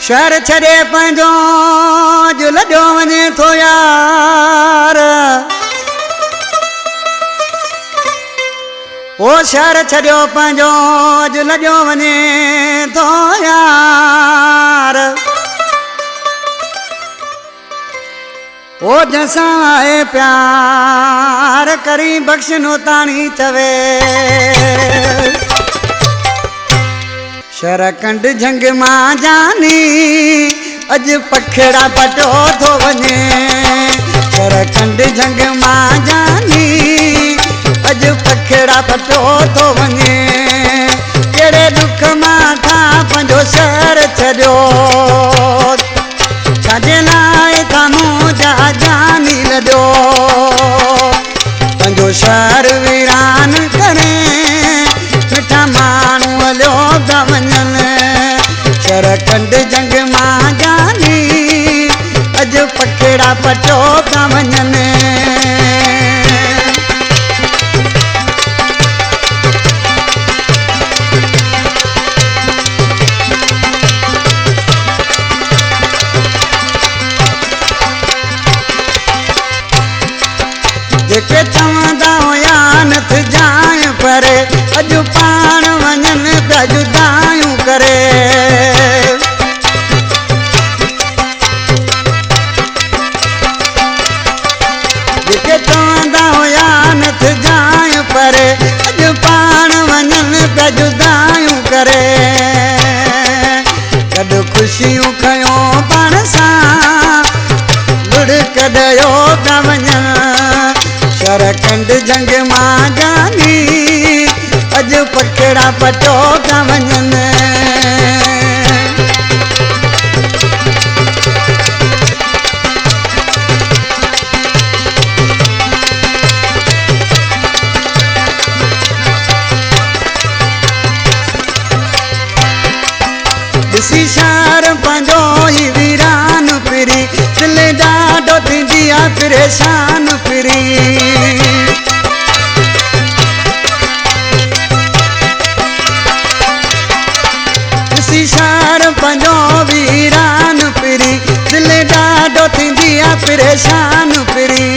शहर छॾे पंहिंजो लॾो वञे थो यार ओ शहर छॾियो पंहिंजो लॾो वञे थो यार ओ जंहिंसां आहे प्यार करी बख़्शनो ताणी चवे शरकंड झंग मां जानी अॼु पखड़ा पटो थो वञे शरकंड झंग मां जानी अॼु पखड़ा पटो थो वञे कहिड़े दुख मां था पंहिंजो शहर छॾियो छाजे लाइ कानू जा जानी लॾो पंहिंजो शहर वीरान करे मिठा माण्हू हलियो था वञनि शरकंड झंग मां जानी अॼु पखड़ा पटो था वञनि जेके चवंदा हुया नथ जाय परे अॼु पाण वञनि पिया जुदायूं करे जेके चवंदा हुया नथ जाय परे अॼु पाण वञनि पिया जुदायूं करे कॾहिं ख़ुशियूं खयो पाण सां लुड़ कढियो था वञनि शरकंड झंग मां जानी अॼु पखड़ा पटो था वञनि ॾिसी शहर पंहिंजो ई वीरान फिरी दिलि ॾाढो थींदी आहे परेशान फिरी ॾिसी शहर पंहिंजो वीरान फिरी दिलि ॾाढो थींदी आहे परेशान फिरी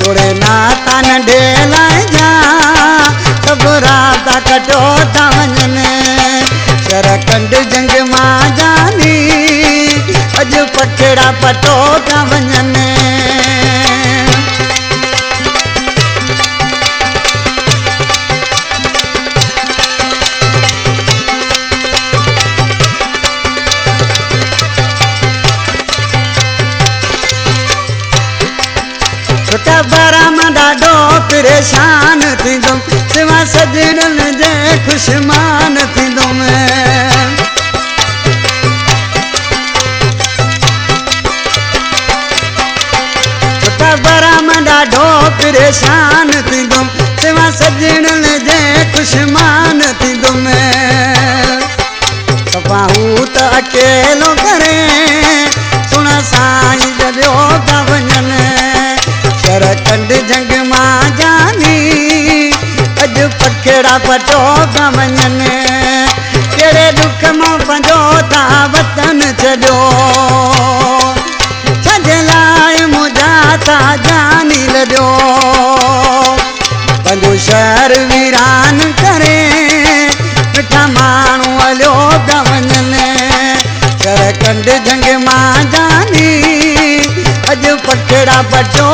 थोरे नाता नंढे लाइ जा सभु राता कटो था वञनि शरकंड झंग मां जानी अॼु पखड़ा पटो था वञनि छोटा बरा मां ॾाढो परेशान थींदुमि सिवा सजणनि जे ख़ुशमान थींदुमि छोटा बरा मां ॾाढो परेशान थींदुमि सिवा सजणनि जे ख़ुशमान थींदुमि सफ़ा हू त अकेलो करे सुण साईं जॾियो था वञनि शरकंड झंग मां जानी अॼु पखड़ा पटो था वञनि कहिड़े दुख मां पंहिंजो था वतन छॾियो छाजे लाइ मुंहिंजा था जानी लॾियो पंहिंजो शहर वीरान करे मिठा माण्हू हलियो था वञनि शरकंड झंग मां जानी अॼु पखड़ा पटो